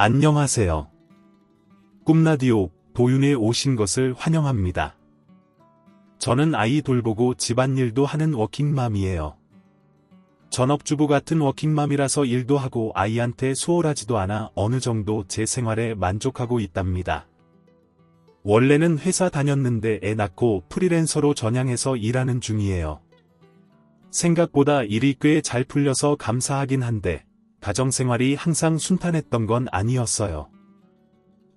안녕하세요. 꿈라디오 도윤에 오신 것을 환영합니다. 저는 아이 돌보고 집안일도 하는 워킹맘이에요. 전업주부 같은 워킹맘이라서 일도 하고 아이한테 소홀하지도 않아 어느 정도 제 생활에 만족하고 있답니다. 원래는 회사 다녔는데 애 낳고 프리랜서로 전향해서 일하는 중이에요. 생각보다 일이 꽤 잘 풀려서 감사하긴 한데 가정생활이 항상 순탄했던 건 아니었어요.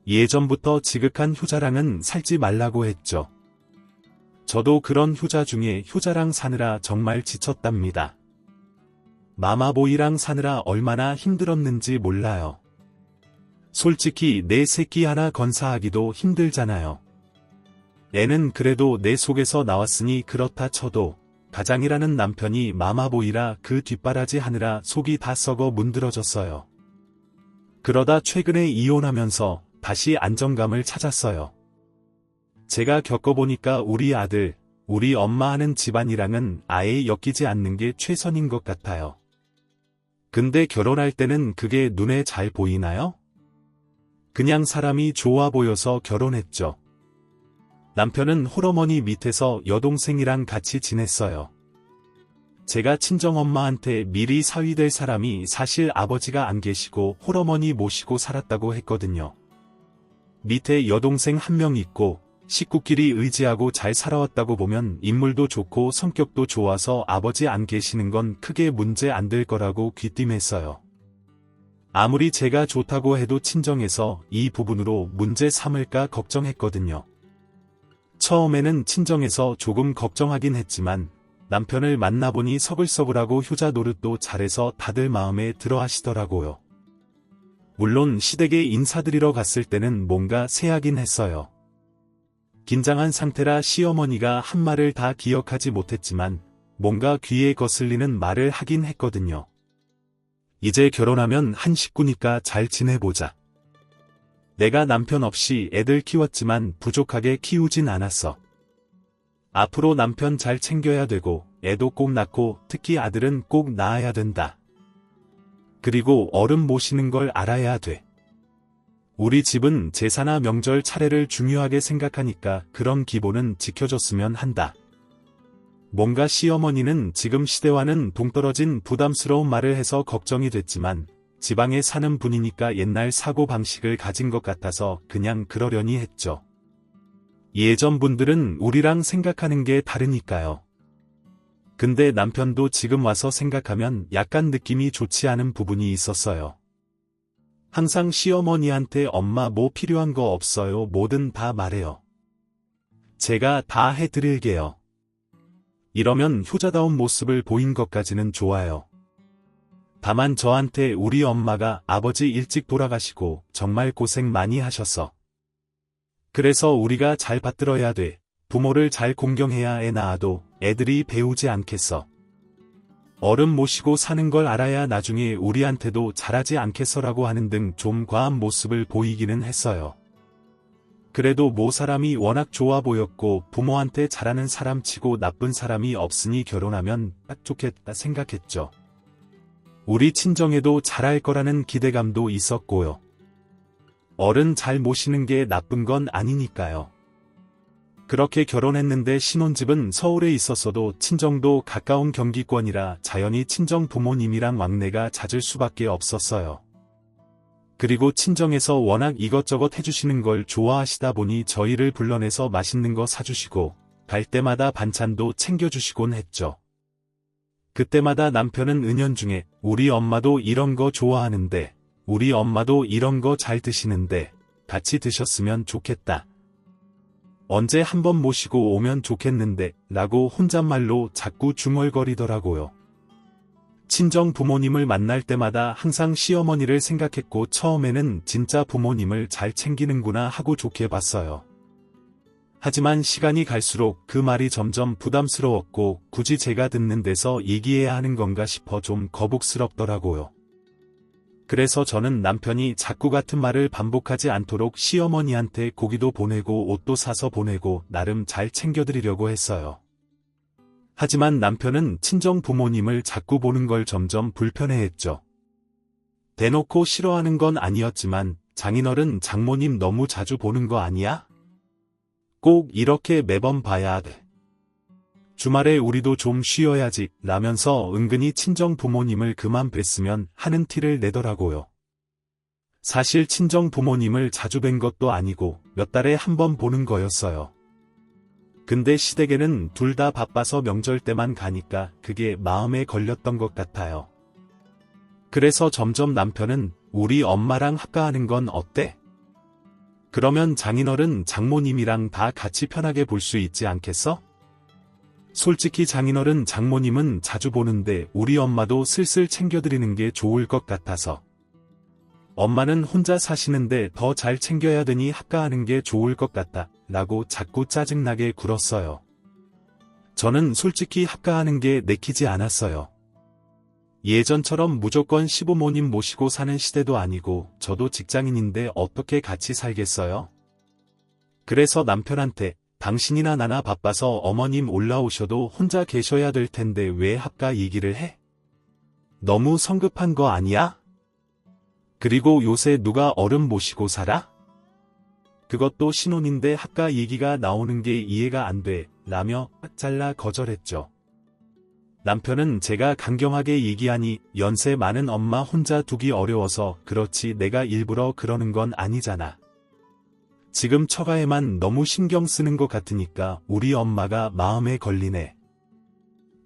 예전부터 지극한 효자랑은 살지 말라고 했죠. 저도 그런 효자 중에 효자랑 사느라 정말 지쳤답니다. 마마보이랑 사느라 얼마나 힘들었는지 몰라요. 솔직히 내 새끼 하나 건사하기도 힘들잖아요. 애는 그래도 내 속에서 나왔으니 그렇다 쳐도 가장이라는 남편이 마마보이라 그 뒷바라지 하느라 속이 다 썩어 문드러졌어요. 그러다 최근에 이혼하면서 다시 안정감을 찾았어요. 제가 겪어보니까 우리 아들, 우리 엄마 하는 집안이랑은 아예 엮이지 않는 게 최선인 것 같아요. 근데 결혼할 때는 그게 눈에 잘 보이나요? 그냥 사람이 좋아 보여서 결혼했죠. 남편은 홀어머니 밑에서 여동생이랑 같이 지냈어요. 제가 친정엄마한테 미리 사위될 사람이 사실 아버지가 안 계시고 홀어머니 모시고 살았다고 했거든요. 밑에 여동생 한 명 있고 식구끼리 의지하고 잘 살아왔다고 보면 인물도 좋고 성격도 좋아서 아버지 안 계시는 건 크게 문제 안 될 거라고 귀띔했어요. 아무리 제가 좋다고 해도 친정에서 이 부분으로 문제 삼을까 걱정했거든요. 처음에는 친정에서 조금 걱정하긴 했지만 남편을 만나보니 서글서글하고 효자 노릇도 잘해서 다들 마음에 들어 하시더라고요. 물론 시댁에 인사드리러 갔을 때는 뭔가 쎄하긴 했어요. 긴장한 상태라 시어머니가 한 말을 다 기억하지 못했지만 뭔가 귀에 거슬리는 말을 하긴 했거든요. 이제 결혼하면 한 식구니까 잘 지내보자. 내가 남편 없이 애들 키웠지만 부족하게 키우진 않았어. 앞으로 남편 잘 챙겨야 되고 애도 꼭 낳고 특히 아들은 꼭 낳아야 된다. 그리고 어른 모시는 걸 알아야 돼. 우리 집은 제사나 명절 차례를 중요하게 생각하니까 그런 기본은 지켜줬으면 한다. 뭔가 시어머니는 지금 시대와는 동떨어진 부담스러운 말을 해서 걱정이 됐지만 지방에 사는 분이니까 옛날 사고방식을 가진 것 같아서 그냥 그러려니 했죠. 예전 분들은 우리랑 생각하는 게 다르니까요. 근데 남편도 지금 와서 생각하면 약간 느낌이 좋지 않은 부분이 있었어요. 항상 시어머니한테 엄마 뭐 필요한 거 없어요? 뭐든 다 말해요. 제가 다 해드릴게요. 이러면 효자다운 모습을 보인 것까지는 좋아요. 다만 저한테 우리 엄마가 아버지 일찍 돌아가시고 정말 고생 많이 하셨어. 그래서 우리가 잘 받들어야 돼. 부모를 잘 공경해야 애 낳아도 애들이 배우지 않겠어. 어른 모시고 사는 걸 알아야 나중에 우리한테도 잘하지 않겠어라고 하는 등 좀 과한 모습을 보이기는 했어요. 그래도 모 사람이 워낙 좋아 보였고 부모한테 잘하는 사람 치고 나쁜 사람이 없으니 결혼하면 딱 좋겠다 생각했죠. 우리 친정에도 잘할 거라는 기대감도 있었고요. 어른 잘 모시는 게 나쁜 건 아니니까요. 그렇게 결혼했는데 신혼집은 서울에 있었어도 친정도 가까운 경기권이라 자연히 친정 부모님이랑 왕래가 잦을 수밖에 없었어요. 그리고 친정에서 워낙 이것저것 해주시는 걸 좋아하시다 보니 저희를 불러내서 맛있는 거 사주시고 갈 때마다 반찬도 챙겨주시곤 했죠. 그때마다 남편은 은연중에 우리 엄마도 이런 거 좋아하는데 우리 엄마도 이런 거 잘 드시는데 같이 드셨으면 좋겠다. 언제 한번 모시고 오면 좋겠는데 라고 혼잣말로 자꾸 중얼거리더라고요. 친정 부모님을 만날 때마다 항상 시어머니를 생각했고 처음에는 진짜 부모님을 잘 챙기는구나 하고 좋게 봤어요. 하지만 시간이 갈수록 그 말이 점점 부담스러웠고 굳이 제가 듣는 데서 얘기해야 하는 건가 싶어 좀 거북스럽더라고요. 그래서 저는 남편이 자꾸 같은 말을 반복하지 않도록 시어머니한테 고기도 보내고 옷도 사서 보내고 나름 잘 챙겨드리려고 했어요. 하지만 남편은 친정 부모님을 자꾸 보는 걸 점점 불편해했죠. 대놓고 싫어하는 건 아니었지만 장인어른 장모님 너무 자주 보는 거 아니야? 꼭 이렇게 매번 봐야 돼. 주말에 우리도 좀 쉬어야지 라면서 은근히 친정 부모님을 그만 뵀으면 하는 티를 내더라고요. 사실 친정 부모님을 자주 뵌 것도 아니고 몇 달에 한 번 보는 거였어요. 근데 시댁에는 둘 다 바빠서 명절 때만 가니까 그게 마음에 걸렸던 것 같아요. 그래서 점점 남편은 우리 엄마랑 합가하는 건 어때? 그러면 장인어른 장모님이랑 다 같이 편하게 볼 수 있지 않겠어? 솔직히 장인어른 장모님은 자주 보는데 우리 엄마도 슬슬 챙겨드리는 게 좋을 것 같아서. 엄마는 혼자 사시는데 더 잘 챙겨야 되니 합가하는 게 좋을 것 같다 라고 자꾸 짜증나게 굴었어요. 저는 솔직히 합가하는 게 내키지 않았어요. 예전처럼 무조건 시부모님 모시고 사는 시대도 아니고 저도 직장인인데 어떻게 같이 살겠어요? 그래서 남편한테 당신이나 나나 바빠서 어머님 올라오셔도 혼자 계셔야 될 텐데 왜 합가 얘기를 해? 너무 성급한 거 아니야? 그리고 요새 누가 어른 모시고 살아? 그것도 신혼인데 합가 얘기가 나오는 게 이해가 안 돼 라며 잘라 거절했죠. 남편은 제가 강경하게 얘기하니 연세 많은 엄마 혼자 두기 어려워서 그렇지 내가 일부러 그러는 건 아니잖아. 지금 처가에만 너무 신경 쓰는 것 같으니까 우리 엄마가 마음에 걸리네.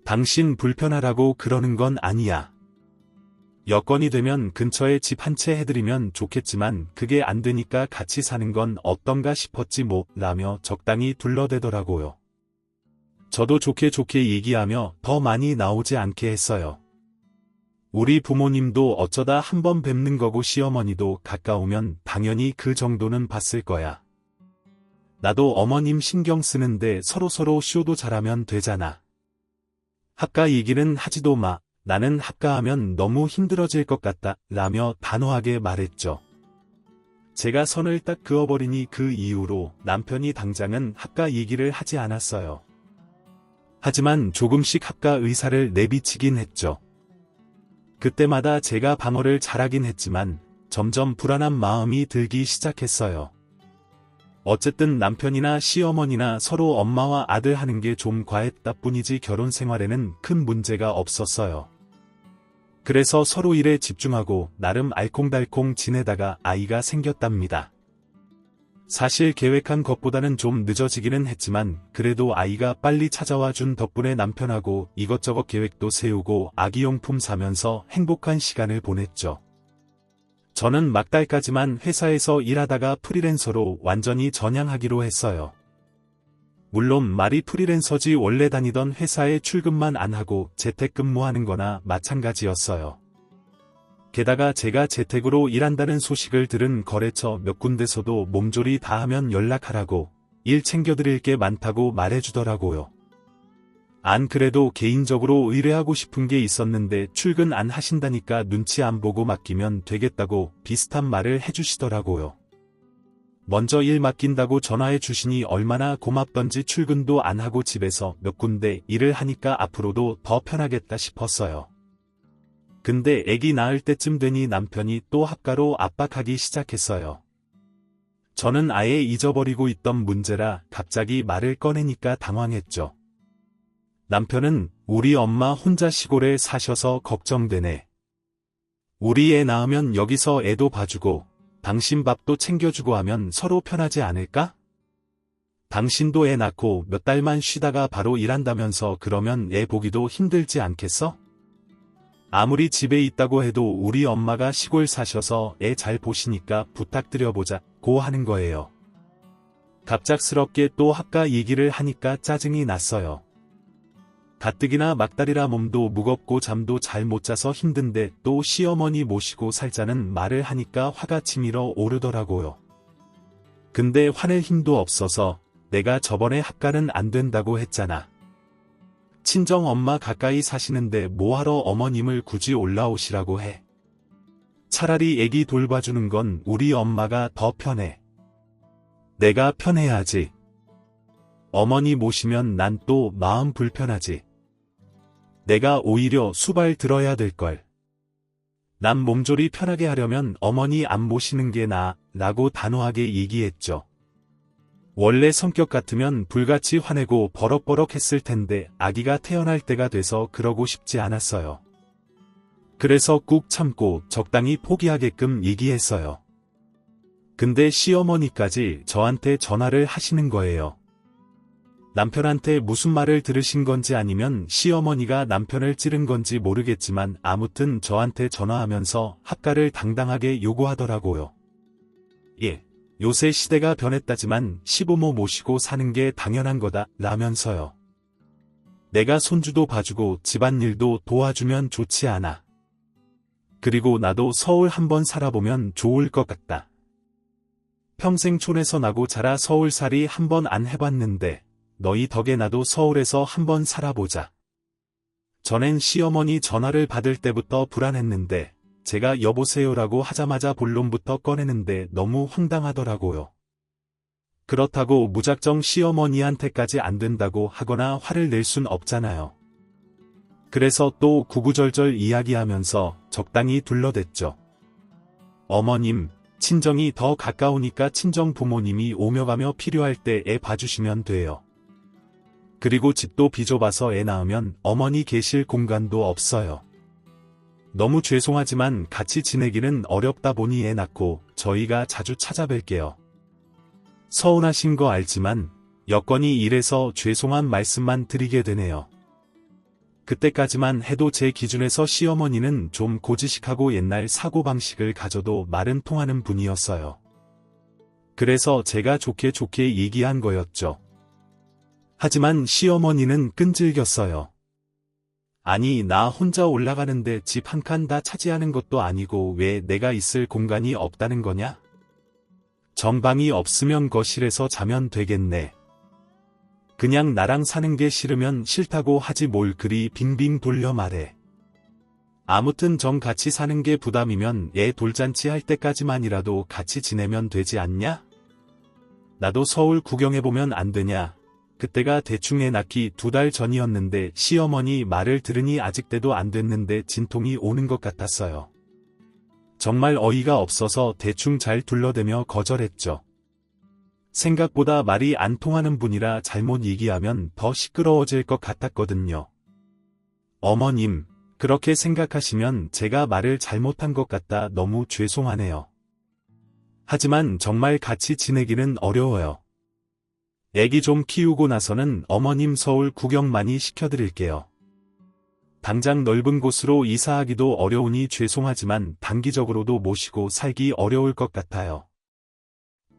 당신 불편하라고 그러는 건 아니야. 여건이 되면 근처에 집 한 채 해드리면 좋겠지만 그게 안 되니까 같이 사는 건 어떤가 싶었지 뭐 라며 적당히 둘러대더라고요. 저도 좋게 얘기하며 더 많이 나오지 않게 했어요. 우리 부모님도 어쩌다 한 번 뵙는 거고 시어머니도 가까우면 당연히 그 정도는 봤을 거야. 나도 어머님 신경 쓰는데 서로서로 쇼도 잘하면 되잖아. 합가 얘기는 하지도 마. 나는 합가하면 너무 힘들어질 것 같다 라며 단호하게 말했죠. 제가 선을 딱 그어버리니 그 이후로 남편이 당장은 합가 얘기를 하지 않았어요. 하지만 조금씩 합가 의사를 내비치긴 했죠. 그때마다 제가 방어를 잘하긴 했지만 점점 불안한 마음이 들기 시작했어요. 어쨌든 남편이나 시어머니나 서로 엄마와 아들 하는 게 좀 과했다 뿐이지 결혼 생활에는 큰 문제가 없었어요. 그래서 서로 일에 집중하고 나름 알콩달콩 지내다가 아이가 생겼답니다. 사실 계획한 것보다는 좀 늦어지기는 했지만 그래도 아이가 빨리 찾아와 준 덕분에 남편하고 이것저것 계획도 세우고 아기용품 사면서 행복한 시간을 보냈죠. 저는 막달까지만 회사에서 일하다가 프리랜서로 완전히 전향하기로 했어요. 물론 말이 프리랜서지 원래 다니던 회사에 출근만 안 하고 재택근무하는 거나 마찬가지였어요. 게다가 제가 재택으로 일한다는 소식을 들은 거래처 몇 군데서도 몸조리 다 하면 연락하라고 일 챙겨드릴 게 많다고 말해주더라고요. 안 그래도 개인적으로 의뢰하고 싶은 게 있었는데 출근 안 하신다니까 눈치 안 보고 맡기면 되겠다고 비슷한 말을 해주시더라고요. 먼저 일 맡긴다고 전화해 주시니 얼마나 고맙던지 출근도 안 하고 집에서 몇 군데 일을 하니까 앞으로도 더 편하겠다 싶었어요. 근데 애기 낳을 때쯤 되니 남편이 또 합가로 압박하기 시작했어요. 저는 아예 잊어버리고 있던 문제라 갑자기 말을 꺼내니까 당황했죠. 남편은 우리 엄마 혼자 시골에 사셔서 걱정되네. 우리 애 낳으면 여기서 애도 봐주고 당신 밥도 챙겨주고 하면 서로 편하지 않을까? 당신도 애 낳고 몇 달만 쉬다가 바로 일한다면서 그러면 애 보기도 힘들지 않겠어? 아무리 집에 있다고 해도 우리 엄마가 시골 사셔서 애 잘 보시니까 부탁드려보자고 하는 거예요. 갑작스럽게 또 합가 얘기를 하니까 짜증이 났어요. 가뜩이나 막달이라 몸도 무겁고 잠도 잘 못 자서 힘든데 또 시어머니 모시고 살자는 말을 하니까 화가 치밀어 오르더라고요. 근데 화낼 힘도 없어서 내가 저번에 합가는 안 된다고 했잖아. 친정 엄마 가까이 사시는데 뭐하러 어머님을 굳이 올라오시라고 해. 차라리 애기 돌봐주는 건 우리 엄마가 더 편해. 내가 편해야지. 어머니 모시면 난 또 마음 불편하지. 내가 오히려 수발 들어야 될걸. 남 몸조리 편하게 하려면 어머니 안 모시는 게 나아 라고 단호하게 얘기했죠. 원래 성격 같으면 불같이 화내고 버럭버럭 했을 텐데 아기가 태어날 때가 돼서 그러고 싶지 않았어요. 그래서 꾹 참고 적당히 포기하게끔 얘기했어요. 근데 시어머니까지 저한테 전화를 하시는 거예요. 남편한테 무슨 말을 들으신 건지 아니면 시어머니가 남편을 찌른 건지 모르겠지만 아무튼 저한테 전화하면서 합가를 당당하게 요구하더라고요. 예, 요새 시대가 변했다지만 시부모 모시고 사는 게 당연한 거다 라면서요. 내가 손주도 봐주고 집안일도 도와주면 좋지 않아. 그리고 나도 서울 한번 살아보면 좋을 것 같다. 평생 촌에서 나고 자라 서울살이 한번 안 해봤는데 너희 덕에 나도 서울에서 한번 살아보자. 전엔 시어머니 전화를 받을 때부터 불안했는데 제가 여보세요라고 하자마자 본론부터 꺼내는데 너무 황당하더라고요. 그렇다고 무작정 시어머니한테까지 안 된다고 하거나 화를 낼 순 없잖아요. 그래서 또 구구절절 이야기하면서 적당히 둘러댔죠. 어머님, 친정이 더 가까우니까 친정 부모님이 오며 가며 필요할 때 애 봐주시면 돼요. 그리고 집도 비좁아서 애 낳으면 어머니 계실 공간도 없어요. 너무 죄송하지만 같이 지내기는 어렵다 보니 애 낳고 저희가 자주 찾아뵐게요. 서운하신 거 알지만 여건이 이래서 죄송한 말씀만 드리게 되네요. 그때까지만 해도 제 기준에서 시어머니는 좀 고지식하고 옛날 사고방식을 가져도 말은 통하는 분이었어요. 그래서 제가 좋게 얘기한 거였죠. 하지만 시어머니는 끈질겼어요. 아니 나 혼자 올라가는데 집 한 칸 다 차지하는 것도 아니고 왜 내가 있을 공간이 없다는 거냐? 전방이 없으면 거실에서 자면 되겠네. 그냥 나랑 사는 게 싫으면 싫다고 하지 뭘 그리 빙빙 돌려 말해. 아무튼 정 같이 사는 게 부담이면 애 돌잔치 할 때까지만이라도 같이 지내면 되지 않냐? 나도 서울 구경해보면 안 되냐? 그때가 대충 애 낳기 2달 전이었는데 시어머니 말을 들으니 아직때도 안 됐는데 진통이 오는 것 같았어요. 정말 어이가 없어서 대충 잘 둘러대며 거절했죠. 생각보다 말이 안 통하는 분이라 잘못 얘기하면 더 시끄러워질 것 같았거든요. 어머님, 그렇게 생각하시면 제가 말을 잘못한 것 같다 너무 죄송하네요. 하지만 정말 같이 지내기는 어려워요. 애기 좀 키우고 나서는 어머님 서울 구경 많이 시켜드릴게요. 당장 넓은 곳으로 이사하기도 어려우니 죄송하지만 단기적으로도 모시고 살기 어려울 것 같아요.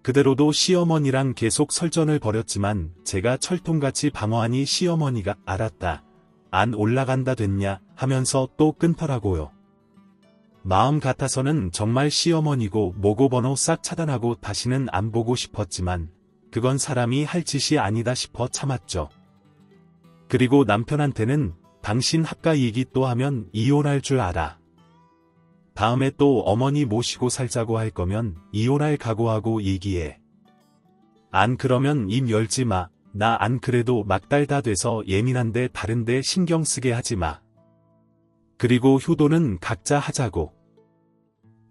그대로도 시어머니랑 계속 설전을 벌였지만 제가 철통같이 방어하니 시어머니가 알았다. 안 올라간다 됐냐 하면서 또 끊더라고요. 마음 같아서는 정말 시어머니고 모고 번호 싹 차단하고 다시는 안 보고 싶었지만 그건 사람이 할 짓이 아니다 싶어 참았죠. 그리고 남편한테는 당신 합가 얘기 또 하면 이혼할 줄 알아. 다음에 또 어머니 모시고 살자고 할 거면 이혼할 각오하고 얘기해. 안 그러면 입 열지 마. 나 안 그래도 막달 다 돼서 예민한데 다른데 신경 쓰게 하지 마. 그리고 효도는 각자 하자고.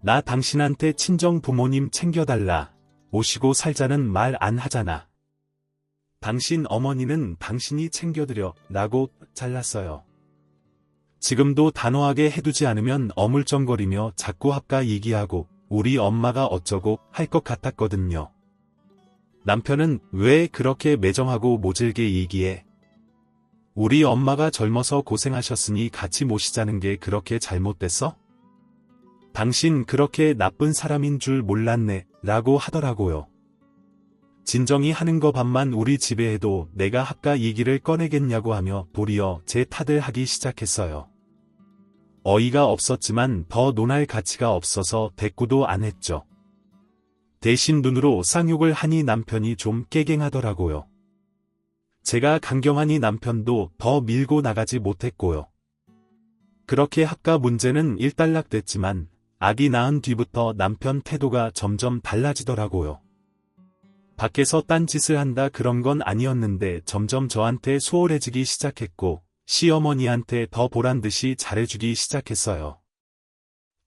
나 당신한테 친정 부모님 챙겨달라. 모시고 살자는 말 안 하잖아. 당신 어머니는 당신이 챙겨드려 라고 잘랐어요. 지금도 단호하게 해두지 않으면 어물쩡거리며 자꾸 합가 얘기하고 우리 엄마가 어쩌고 할 것 같았거든요. 남편은 왜 그렇게 매정하고 모질게 얘기해? 우리 엄마가 젊어서 고생하셨으니 같이 모시자는 게 그렇게 잘못됐어? 당신 그렇게 나쁜 사람인 줄 몰랐네 라고 하더라고요. 진정이 하는 거 반만 우리 집에 해도 내가 합가 얘기를 꺼내겠냐고 하며 도리어 제 탓을 하기 시작했어요. 어이가 없었지만 더 논할 가치가 없어서 대꾸도 안 했죠. 대신 눈으로 쌍욕을 하니 남편이 좀 깨갱하더라고요. 제가 강경하니 남편도 더 밀고 나가지 못했고요. 그렇게 합가 문제는 일단락됐지만 아기 낳은 뒤부터 남편 태도가 점점 달라지더라고요. 밖에서 딴짓을 한다 그런 건 아니었는데 점점 저한테 소홀해지기 시작했고 시어머니한테 더 보란듯이 잘해주기 시작했어요.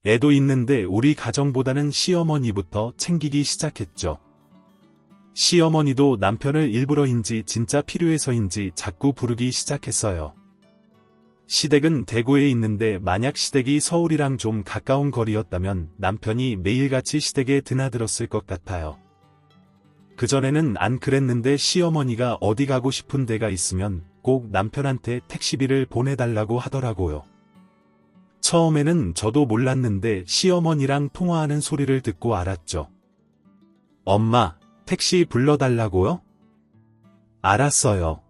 애도 있는데 우리 가정보다는 시어머니부터 챙기기 시작했죠. 시어머니도 남편을 일부러인지 진짜 필요해서인지 자꾸 부르기 시작했어요. 시댁은 대구에 있는데 만약 시댁이 서울이랑 좀 가까운 거리였다면 남편이 매일같이 시댁에 드나들었을 것 같아요. 그전에는 안 그랬는데 시어머니가 어디 가고 싶은 데가 있으면 꼭 남편한테 택시비를 보내달라고 하더라고요. 처음에는 저도 몰랐는데 시어머니랑 통화하는 소리를 듣고 알았죠. 엄마, 택시 불러달라고요? 알았어요.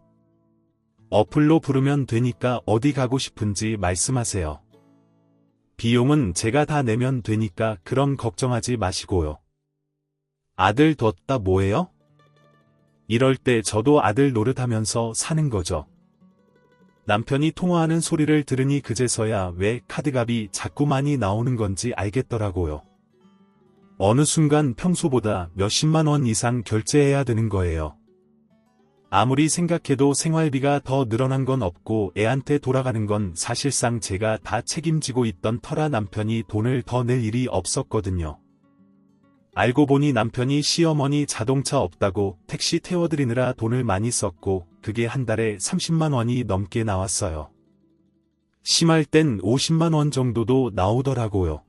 어플로 부르면 되니까 어디 가고 싶은지 말씀하세요. 비용은 제가 다 내면 되니까 그럼 걱정하지 마시고요. 아들 뒀다 뭐예요? 이럴 때 저도 아들 노릇하면서 사는 거죠. 남편이 통화하는 소리를 들으니 그제서야 왜 카드값이 자꾸 많이 나오는 건지 알겠더라고요. 어느 순간 평소보다 몇십만 원 이상 결제해야 되는 거예요. 아무리 생각해도 생활비가 더 늘어난 건 없고 애한테 돌아가는 건 사실상 제가 다 책임지고 있던 터라 남편이 돈을 더 낼 일이 없었거든요. 알고 보니 남편이 시어머니 자동차 없다고 택시 태워드리느라 돈을 많이 썼고 그게 한 달에 30만 원이 넘게 나왔어요. 심할 땐 50만 원 정도도 나오더라고요.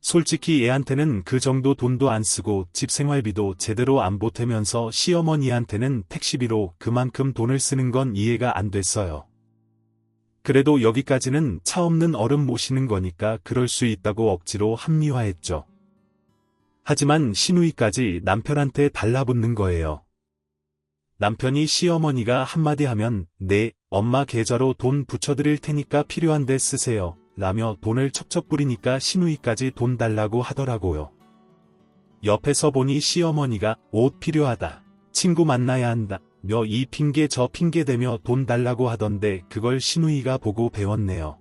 솔직히 애한테는 그 정도 돈도 안 쓰고 집 생활비도 제대로 안 보태면서 시어머니한테는 택시비로 그만큼 돈을 쓰는 건 이해가 안 됐어요. 그래도 여기까지는 차 없는 어른 모시는 거니까 그럴 수 있다고 억지로 합리화했죠. 하지만 시누이까지 남편한테 달라붙는 거예요. 남편이 시어머니가 한마디 하면 네, 엄마 계좌로 돈 붙여드릴 테니까 필요한데 쓰세요. 라며 돈을 척척 뿌리니까 시누이까지 돈 달라고 하더라고요. 옆에서 보니 시어머니가 옷 필요하다, 친구 만나야 한다, 이 핑계 저 핑계 대며 돈 달라고 하던데 그걸 시누이가 보고 배웠네요.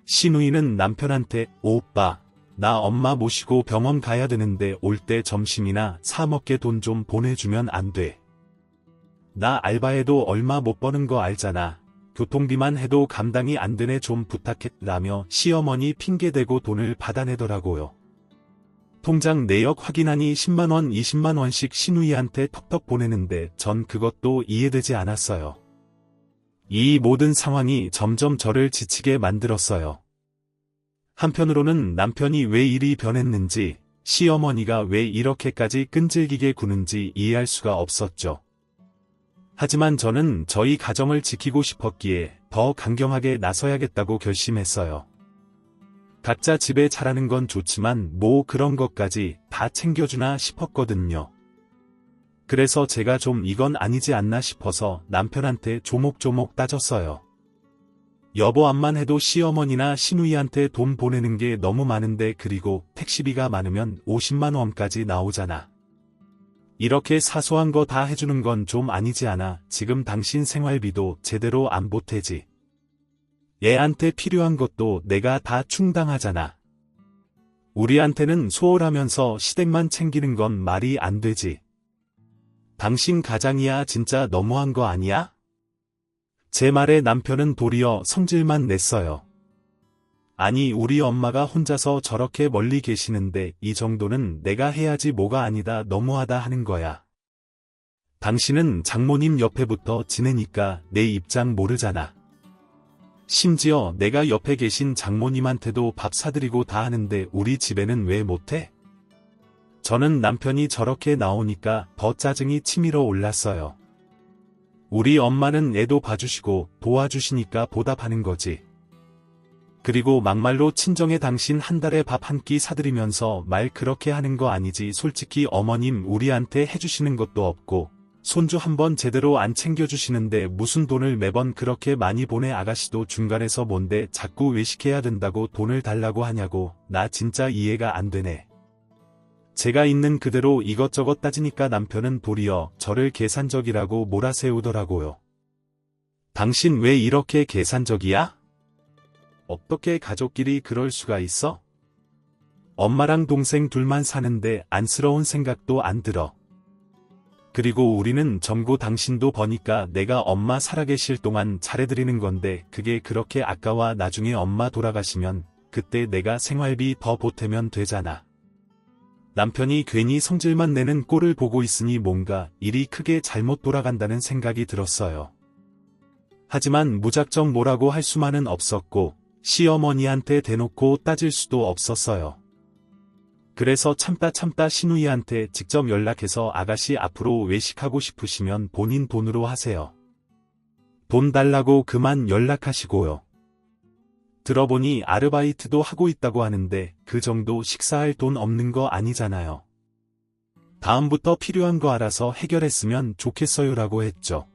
시누이는 남편한테 오빠, 나 엄마 모시고 병원 가야 되는데 올 때 점심이나 사 먹게 돈 좀 보내주면 안 돼. 나 알바해도 얼마 못 버는 거 알잖아. 교통비만 해도 감당이 안 되네 좀 부탁해 라며 시어머니 핑계대고 돈을 받아내더라고요. 통장 내역 확인하니 10만원 20만원씩 시누이한테 턱턱 보내는데 전 그것도 이해되지 않았어요. 이 모든 상황이 점점 저를 지치게 만들었어요. 한편으로는 남편이 왜 이리 변했는지, 시어머니가 왜 이렇게까지 끈질기게 구는지 이해할 수가 없었죠. 하지만 저는 저희 가정을 지키고 싶었기에 더 강경하게 나서야겠다고 결심했어요. 각자 집에 잘하는 건 좋지만 뭐 그런 것까지 다 챙겨주나 싶었거든요. 그래서 제가 좀 이건 아니지 않나 싶어서 남편한테 조목조목 따졌어요. 여보 암만 해도 시어머니나 시누이한테 돈 보내는 게 너무 많은데 그리고 택시비가 많으면 50만 원까지 나오잖아. 이렇게 사소한 거 다 해주는 건 좀 아니지 않아. 지금 당신 생활비도 제대로 안 보태지. 얘한테 필요한 것도 내가 다 충당하잖아. 우리한테는 소홀하면서 시댁만 챙기는 건 말이 안 되지. 당신 가장이야 진짜 너무한 거 아니야? 제 말에 남편은 도리어 성질만 냈어요. 아니 우리 엄마가 혼자서 저렇게 멀리 계시는데 이 정도는 내가 해야지 뭐가 아니다 너무하다 하는 거야. 당신은 장모님 옆에 붙어 지내니까 내 입장 모르잖아. 심지어 내가 옆에 계신 장모님한테도 밥 사드리고 다 하는데 우리 집에는 왜 못해? 저는 남편이 저렇게 나오니까 더 짜증이 치밀어 올랐어요. 우리 엄마는 애도 봐주시고 도와주시니까 보답하는 거지. 그리고 막말로 친정에 당신 한 달에 밥 한 끼 사드리면서 말 그렇게 하는 거 아니지. 솔직히 어머님 우리한테 해주시는 것도 없고 손주 한 번 제대로 안 챙겨주시는데 무슨 돈을 매번 그렇게 많이 보내. 아가씨도 중간에서 뭔데 자꾸 외식해야 된다고 돈을 달라고 하냐고. 나 진짜 이해가 안 되네. 제가 있는 그대로 이것저것 따지니까 남편은 도리어 저를 계산적이라고 몰아세우더라고요. 당신 왜 이렇게 계산적이야? 어떻게 가족끼리 그럴 수가 있어? 엄마랑 동생 둘만 사는데 안쓰러운 생각도 안 들어. 그리고 우리는 전부 당신도 버니까 내가 엄마 살아계실 동안 잘해드리는 건데 그게 그렇게 아까워. 나중에 엄마 돌아가시면 그때 내가 생활비 더 보태면 되잖아. 남편이 괜히 성질만 내는 꼴을 보고 있으니 뭔가 일이 크게 잘못 돌아간다는 생각이 들었어요. 하지만 무작정 뭐라고 할 수만은 없었고 시어머니한테 대놓고 따질 수도 없었어요. 그래서 참다 시누이한테 직접 연락해서 아가씨 앞으로 외식하고 싶으시면 본인 돈으로 하세요. 돈 달라고 그만 연락하시고요. 들어보니 아르바이트도 하고 있다고 하는데 그 정도 식사할 돈 없는 거 아니잖아요. 다음부터 필요한 거 알아서 해결했으면 좋겠어요라고 했죠.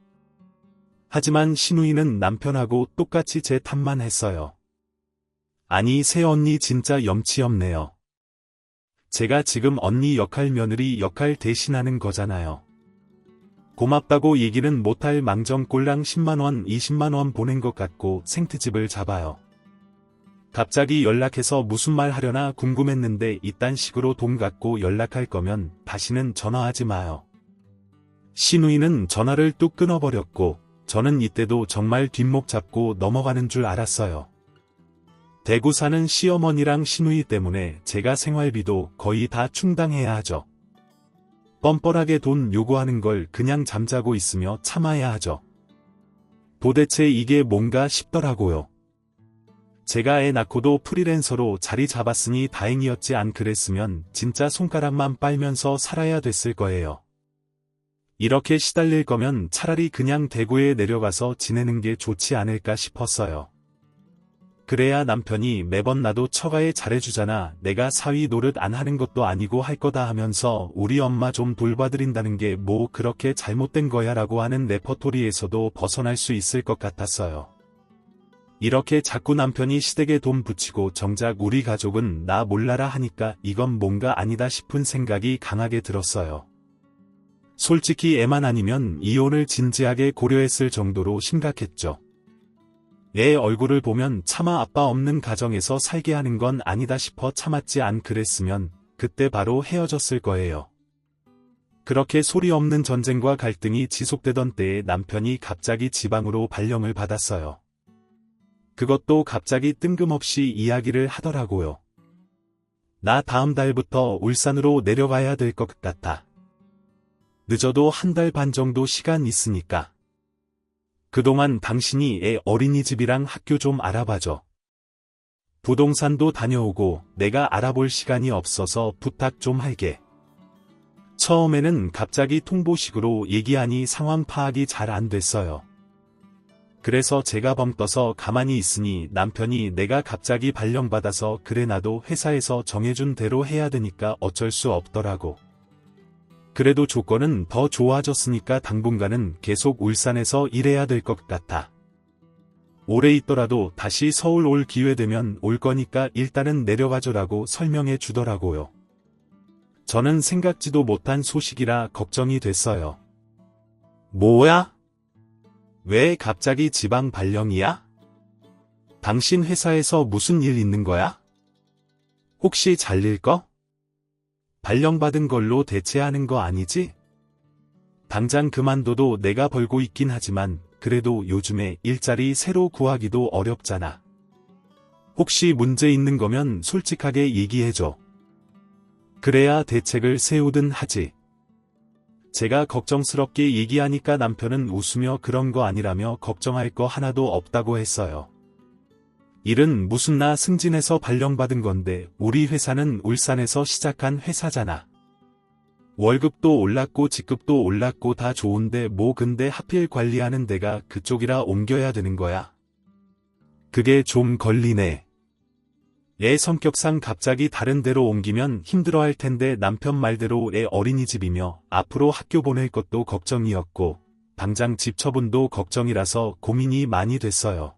하지만 시누이는 남편하고 똑같이 제 탓만 했어요. 아니 새언니 진짜 염치 없네요. 제가 지금 언니 역할 며느리 역할 대신하는 거잖아요. 고맙다고 얘기는 못할 망정 꼴랑 10만원 20만원 보낸 것 같고 생트집을 잡아요. 갑자기 연락해서 무슨 말 하려나 궁금했는데 이딴 식으로 돈 갖고 연락할 거면 다시는 전화하지 마요. 시누이는 전화를 뚝 끊어버렸고 저는 이때도 정말 뒷목 잡고 넘어가는 줄 알았어요. 대구 사는 시어머니랑 시누이 때문에 제가 생활비도 거의 다 충당해야 하죠. 뻔뻔하게 돈 요구하는 걸 그냥 잠자고 있으며 참아야 하죠. 도대체 이게 뭔가 싶더라고요. 제가 애 낳고도 프리랜서로 자리 잡았으니 다행이었지 안 그랬으면 진짜 손가락만 빨면서 살아야 됐을 거예요. 이렇게 시달릴 거면 차라리 그냥 대구에 내려가서 지내는 게 좋지 않을까 싶었어요. 그래야 남편이 매번 나도 처가에 잘해주잖아. 내가 사위 노릇 안 하는 것도 아니고 할 거다 하면서 우리 엄마 좀 돌봐드린다는 게 뭐 그렇게 잘못된 거야 라고 하는 레퍼토리에서도 벗어날 수 있을 것 같았어요. 이렇게 자꾸 남편이 시댁에 돈 붙이고 정작 우리 가족은 나 몰라라 하니까 이건 뭔가 아니다 싶은 생각이 강하게 들었어요. 솔직히 애만 아니면 이혼을 진지하게 고려했을 정도로 심각했죠. 애 얼굴을 보면 차마 아빠 없는 가정에서 살게 하는 건 아니다 싶어 참았지 안 그랬으면 그때 바로 헤어졌을 거예요. 그렇게 소리 없는 전쟁과 갈등이 지속되던 때에 남편이 갑자기 지방으로 발령을 받았어요. 그것도 갑자기 뜬금없이 이야기를 하더라고요. 나 다음 달부터 울산으로 내려가야 될 것 같아. 늦어도 한 달 반 정도 시간 있으니까. 그동안 당신이 애 어린이집이랑 학교 좀 알아봐줘. 부동산도 다녀오고 내가 알아볼 시간이 없어서 부탁 좀 할게. 처음에는 갑자기 통보식으로 얘기하니 상황 파악이 잘 안 됐어요. 그래서 제가 벙 떠서 가만히 있으니 남편이 내가 갑자기 발령받아서 그래 나도 회사에서 정해준 대로 해야 되니까 어쩔 수 없더라고. 그래도 조건은 더 좋아졌으니까 당분간은 계속 울산에서 일해야 될 것 같아. 오래 있더라도 다시 서울 올 기회 되면 올 거니까 일단은 내려가줘라고 설명해 주더라고요. 저는 생각지도 못한 소식이라 걱정이 됐어요. 뭐야? 왜 갑자기 지방 발령이야? 당신 회사에서 무슨 일 있는 거야? 혹시 잘릴 거? 발령받은 걸로 대체하는 거 아니지? 당장 그만둬도 내가 벌고 있긴 하지만 그래도 요즘에 일자리 새로 구하기도 어렵잖아. 혹시 문제 있는 거면 솔직하게 얘기해줘. 그래야 대책을 세우든 하지. 제가 걱정스럽게 얘기하니까 남편은 웃으며 그런 거 아니라며 걱정할 거 하나도 없다고 했어요. 일은 무슨 나 승진해서 발령받은 건데 우리 회사는 울산에서 시작한 회사잖아. 월급도 올랐고 직급도 올랐고 다 좋은데 뭐 근데 하필 관리하는 데가 그쪽이라 옮겨야 되는 거야. 그게 좀 걸리네. 애 성격상 갑자기 다른 데로 옮기면 힘들어할 텐데 남편 말대로 애 어린이집이며 앞으로 학교 보낼 것도 걱정이었고 당장 집 처분도 걱정이라서 고민이 많이 됐어요.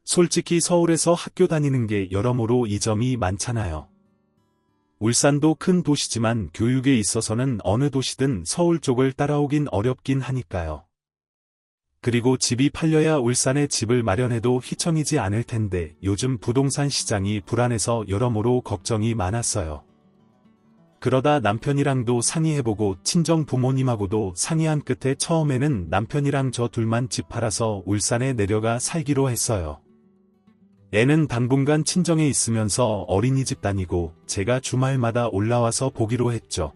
솔직히 서울에서 학교 다니는 게 여러모로 이점이 많잖아요. 울산도 큰 도시지만 교육에 있어서는 어느 도시든 서울 쪽을 따라오긴 어렵긴 하니까요. 그리고 집이 팔려야 울산에 집을 마련해도 휘청이지 않을 텐데 요즘 부동산 시장이 불안해서 여러모로 걱정이 많았어요. 그러다 남편이랑도 상의해보고 친정 부모님하고도 상의한 끝에 처음에는 남편이랑 저 둘만 집 팔아서 울산에 내려가 살기로 했어요. 애는 당분간 친정에 있으면서 어린이집 다니고 제가 주말마다 올라와서 보기로 했죠.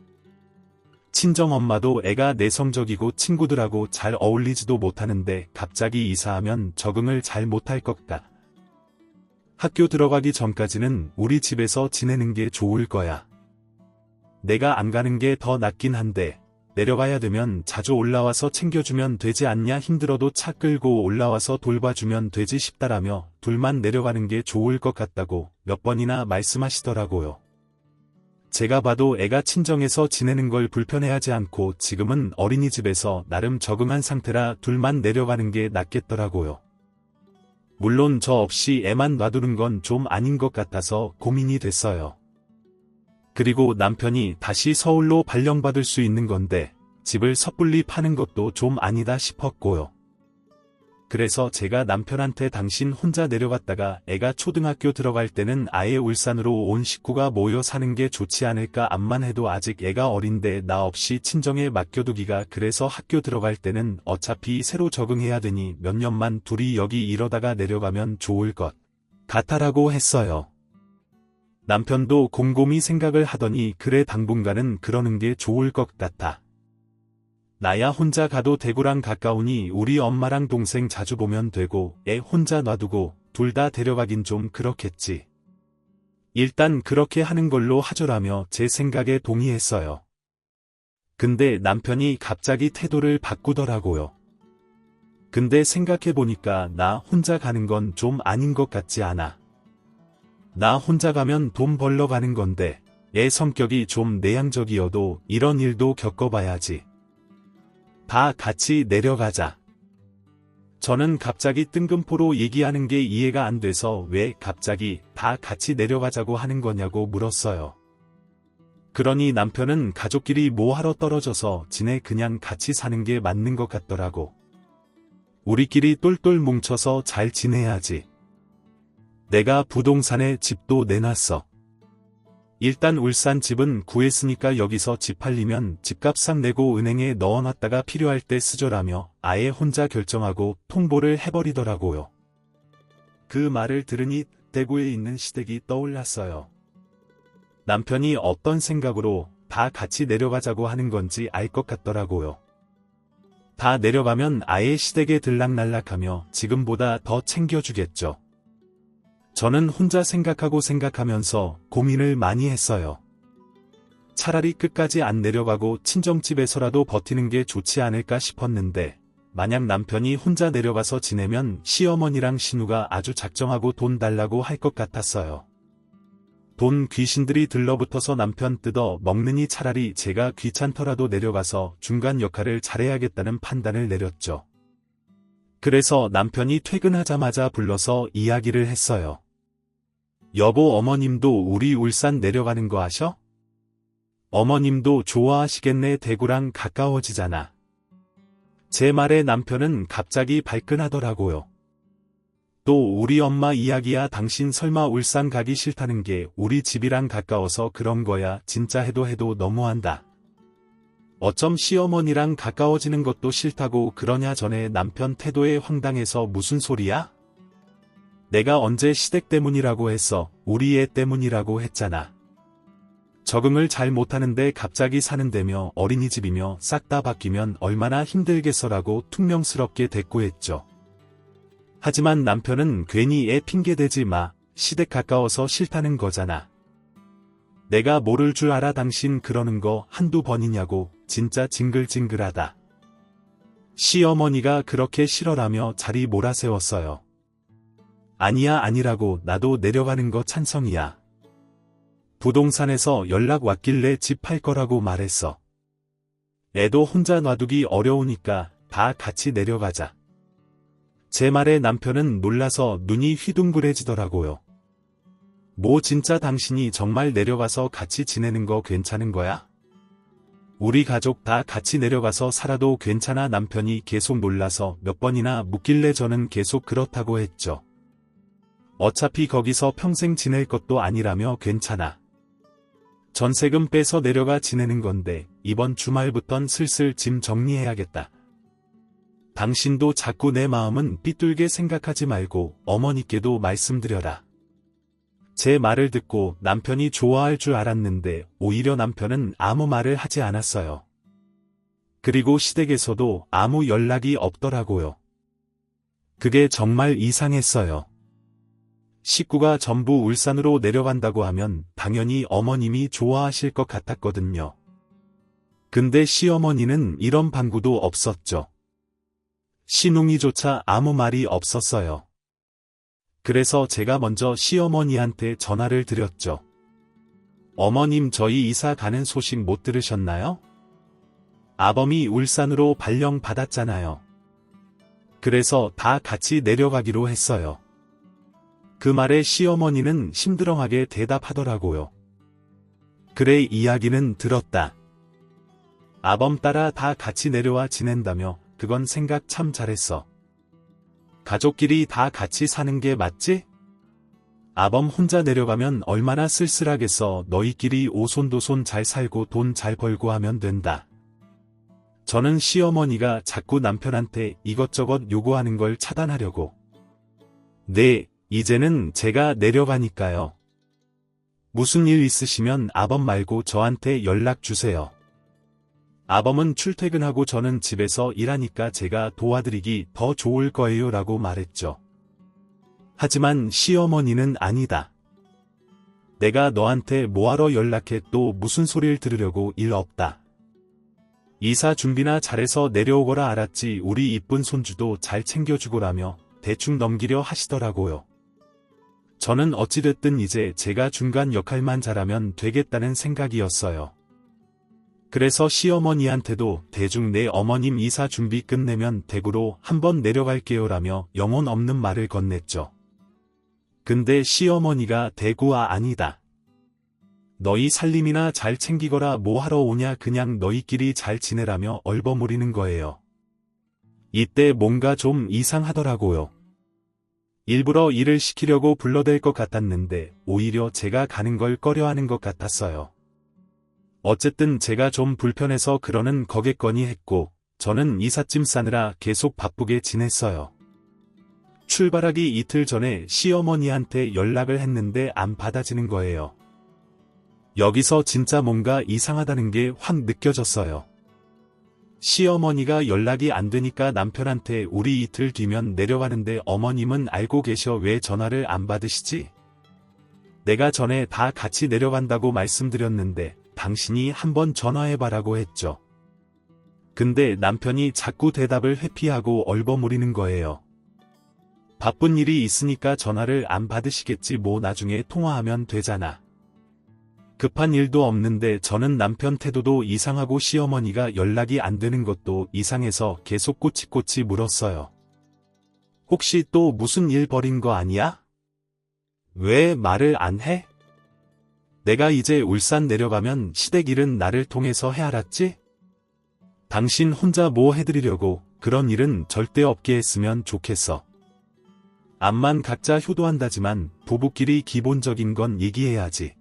친정엄마도 애가 내성적이고 친구들하고 잘 어울리지도 못하는데 갑자기 이사하면 적응을 잘 못할 것 같다. 학교 들어가기 전까지는 우리 집에서 지내는 게 좋을 거야. 내가 안 가는 게 더 낫긴 한데 내려가야 되면 자주 올라와서 챙겨주면 되지 않냐, 힘들어도 차 끌고 올라와서 돌봐주면 되지 싶다라며 둘만 내려가는 게 좋을 것 같다고 몇 번이나 말씀하시더라고요. 제가 봐도 애가 친정에서 지내는 걸 불편해하지 않고 지금은 어린이집에서 나름 적응한 상태라 둘만 내려가는 게 낫겠더라고요. 물론 저 없이 애만 놔두는 건 좀 아닌 것 같아서 고민이 됐어요. 그리고 남편이 다시 서울로 발령받을 수 있는 건데 집을 섣불리 파는 것도 좀 아니다 싶었고요. 그래서 제가 남편한테 당신 혼자 내려갔다가 애가 초등학교 들어갈 때는 아예 울산으로 온 식구가 모여 사는 게 좋지 않을까, 암만 해도 아직 애가 어린데 나 없이 친정에 맡겨두기가, 그래서 학교 들어갈 때는 어차피 새로 적응해야 되니 몇 년만 둘이 여기 이러다가 내려가면 좋을 것 같아라고 했어요. 남편도 곰곰이 생각을 하더니 그래 당분간은 그러는 게 좋을 것 같아. 나야 혼자 가도 대구랑 가까우니 우리 엄마랑 동생 자주 보면 되고 애 혼자 놔두고 둘 다 데려가긴 좀 그렇겠지. 일단 그렇게 하는 걸로 하죠라며 제 생각에 동의했어요. 근데 남편이 갑자기 태도를 바꾸더라고요. 근데 생각해보니까 나 혼자 가는 건 좀 아닌 것 같지 않아. 나 혼자 가면 돈 벌러 가는 건데 애 성격이 좀 내향적이어도 이런 일도 겪어봐야지. 다 같이 내려가자. 저는 갑자기 뜬금포로 얘기하는 게 이해가 안 돼서 왜 갑자기 다 같이 내려가자고 하는 거냐고 물었어요. 그러니 남편은 가족끼리 뭐하러 떨어져서 지내, 그냥 같이 사는 게 맞는 것 같더라고. 우리끼리 똘똘 뭉쳐서 잘 지내야지. 내가 부동산에 집도 내놨어. 일단 울산 집은 구했으니까 여기서 집 팔리면 집값 싹 내고 은행에 넣어놨다가 필요할 때 쓰죠라며 아예 혼자 결정하고 통보를 해버리더라고요. 그 말을 들으니 대구에 있는 시댁이 떠올랐어요. 남편이 어떤 생각으로 다 같이 내려가자고 하는 건지 알 것 같더라고요. 다 내려가면 아예 시댁에 들락날락하며 지금보다 더 챙겨주겠죠. 저는 혼자 생각하면서 고민을 많이 했어요. 차라리 끝까지 안 내려가고 친정집에서라도 버티는 게 좋지 않을까 싶었는데, 만약 남편이 혼자 내려가서 지내면 시어머니랑 신우가 아주 작정하고 돈 달라고 할 것 같았어요. 돈 귀신들이 들러붙어서 남편 뜯어 먹느니 차라리 제가 귀찮더라도 내려가서 중간 역할을 잘해야겠다는 판단을 내렸죠. 그래서 남편이 퇴근하자마자 불러서 이야기를 했어요. 여보, 어머님도 우리 울산 내려가는 거 아셔? 어머님도 좋아하시겠네, 대구랑 가까워지잖아. 제 말에 남편은 갑자기 발끈하더라고요. 또 우리 엄마 이야기야, 당신 설마 울산 가기 싫다는 게 우리 집이랑 가까워서 그런 거야, 진짜 해도 너무한다. 어쩜 시어머니랑 가까워지는 것도 싫다고 그러냐. 전에 남편 태도에 황당해서 무슨 소리야? 내가 언제 시댁 때문이라고 했어? 우리 애 때문이라고 했잖아. 적응을 잘 못하는데 갑자기 사는데며 어린이집이며 싹 다 바뀌면 얼마나 힘들겠어라고 퉁명스럽게 대꾸했죠. 하지만 남편은 괜히 애 핑계대지 마. 시댁 가까워서 싫다는 거잖아. 내가 모를 줄 알아? 당신 그러는 거 한두 번이냐고. 진짜 징글징글하다. 시어머니가 그렇게 싫어라며 자리 몰아세웠어요. 아니야, 아니라고. 나도 내려가는 거 찬성이야. 부동산에서 연락 왔길래 집 팔 거라고 말했어. 애도 혼자 놔두기 어려우니까 다 같이 내려가자. 제 말에 남편은 놀라서 눈이 휘둥그레지더라고요. 뭐 진짜 당신이 정말 내려가서 같이 지내는 거 괜찮은 거야? 우리 가족 다 같이 내려가서 살아도 괜찮아? 남편이 계속 놀라서 몇 번이나 묻길래 저는 계속 그렇다고 했죠. 어차피 거기서 평생 지낼 것도 아니라며 괜찮아. 전세금 빼서 내려가 지내는 건데 이번 주말부턴 슬슬 짐 정리해야겠다. 당신도 자꾸 내 마음은 삐뚤게 생각하지 말고 어머니께도 말씀드려라. 제 말을 듣고 남편이 좋아할 줄 알았는데 오히려 남편은 아무 말을 하지 않았어요. 그리고 시댁에서도 아무 연락이 없더라고요. 그게 정말 이상했어요. 식구가 전부 울산으로 내려간다고 하면 당연히 어머님이 좋아하실 것 같았거든요. 근데 시어머니는 이런 방구도 없었죠. 시누이조차 아무 말이 없었어요. 그래서 제가 먼저 시어머니한테 전화를 드렸죠. 어머님, 저희 이사 가는 소식 못 들으셨나요? 아범이 울산으로 발령 받았잖아요. 그래서 다 같이 내려가기로 했어요. 그 말에 시어머니는 심드렁하게 대답하더라고요. 그래, 이야기는 들었다. 아범 따라 다 같이 내려와 지낸다며 그건 생각 참 잘했어. 가족끼리 다 같이 사는 게 맞지? 아범 혼자 내려가면 얼마나 쓸쓸하겠어. 너희끼리 오손도손 잘 살고 돈 잘 벌고 하면 된다. 저는 시어머니가 자꾸 남편한테 이것저것 요구하는 걸 차단하려고. 네, 이제는 제가 내려가니까요. 무슨 일 있으시면 아범 말고 저한테 연락 주세요. 아범은 출퇴근하고 저는 집에서 일하니까 제가 도와드리기 더 좋을 거예요 라고 말했죠. 하지만 시어머니는 아니다. 내가 너한테 뭐하러 연락해, 또 무슨 소리를 들으려고. 일 없다. 이사 준비나 잘해서 내려오거라. 알았지? 우리 이쁜 손주도 잘 챙겨주고라며 대충 넘기려 하시더라고요. 저는 어찌됐든 이제 제가 중간 역할만 잘하면 되겠다는 생각이었어요. 그래서 시어머니한테도 대충 내 어머님 이사 준비 끝내면 대구로 한번 내려갈게요 라며 영혼 없는 말을 건넸죠. 근데 시어머니가 대구가 아니다. 너희 살림이나 잘 챙기거라. 뭐 하러 오냐, 그냥 너희끼리 잘 지내라며 얼버무리는 거예요. 이때 뭔가 좀 이상하더라고요. 일부러 일을 시키려고 불러댈 것 같았는데 오히려 제가 가는 걸 꺼려하는 것 같았어요. 어쨌든 제가 좀 불편해서 그러는 거겠거니 했고 저는 이삿짐 싸느라 계속 바쁘게 지냈어요. 출발하기 이틀 전에 시어머니한테 연락을 했는데 안 받아지는 거예요. 여기서 진짜 뭔가 이상하다는 게 확 느껴졌어요. 시어머니가 연락이 안 되니까 남편한테 우리 이틀 뒤면 내려가는데 어머님은 알고 계셔. 왜 전화를 안 받으시지? 내가 전에 다 같이 내려간다고 말씀드렸는데 당신이 한번 전화해봐라고 했죠. 근데 남편이 자꾸 대답을 회피하고 얼버무리는 거예요. 바쁜 일이 있으니까 전화를 안 받으시겠지. 뭐 나중에 통화하면 되잖아. 급한 일도 없는데. 저는 남편 태도도 이상하고 시어머니가 연락이 안 되는 것도 이상해서 계속 꼬치꼬치 물었어요. 혹시 또 무슨 일 벌인 거 아니야? 왜 말을 안 해? 내가 이제 울산 내려가면 시댁 일은 나를 통해서 해. 알았지? 당신 혼자 뭐 해드리려고. 그런 일은 절대 없게 했으면 좋겠어. 암만 각자 효도한다지만 부부끼리 기본적인 건 얘기해야지.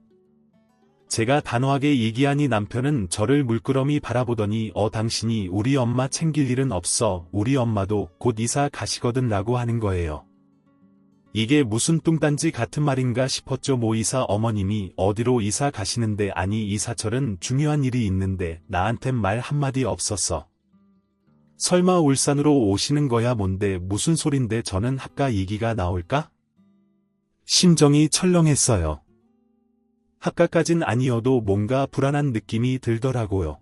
제가 단호하게 얘기하니 남편은 저를 물끄러미 바라보더니 당신이 우리 엄마 챙길 일은 없어. 우리 엄마도 곧 이사 가시거든 라고 하는 거예요. 이게 무슨 뚱딴지 같은 말인가 싶었죠. 뭐 이사 어머님이 어디로 이사 가시는데. 아니 이사철은 중요한 일이 있는데 나한텐 말 한마디 없었어. 설마 울산으로 오시는 거야? 뭔데 무슨 소린데. 저는 학가 얘기가 나올까? 심정이 철렁했어요. 학가까진 아니어도 뭔가 불안한 느낌이 들더라고요.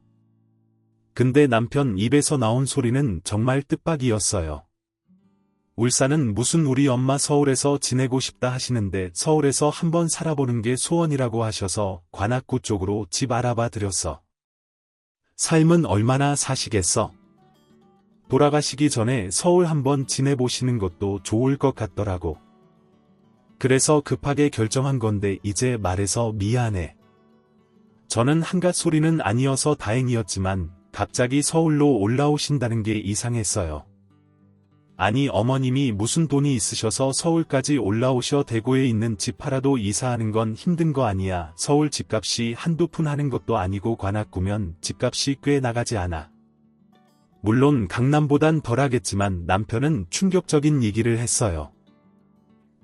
근데 남편 입에서 나온 소리는 정말 뜻밖이었어요. 울산은 무슨 우리 엄마 서울에서 지내고 싶다 하시는데 서울에서 한번 살아보는 게 소원이라고 하셔서 관악구 쪽으로 집 알아봐 드렸어. 삶은 얼마나 사시겠어? 돌아가시기 전에 서울 한번 지내보시는 것도 좋을 것 같더라고. 그래서 급하게 결정한 건데 이제 말해서 미안해. 저는 한갓 소리는 아니어서 다행이었지만 갑자기 서울로 올라오신다는 게 이상했어요. 아니 어머님이 무슨 돈이 있으셔서 서울까지 올라오셔. 대구에 있는 집 팔아도 이사하는 건 힘든 거 아니야. 서울 집값이 한두 푼 하는 것도 아니고 관악구면 집값이 꽤 나가지 않아. 물론 강남보단 덜하겠지만 남편은 충격적인 얘기를 했어요.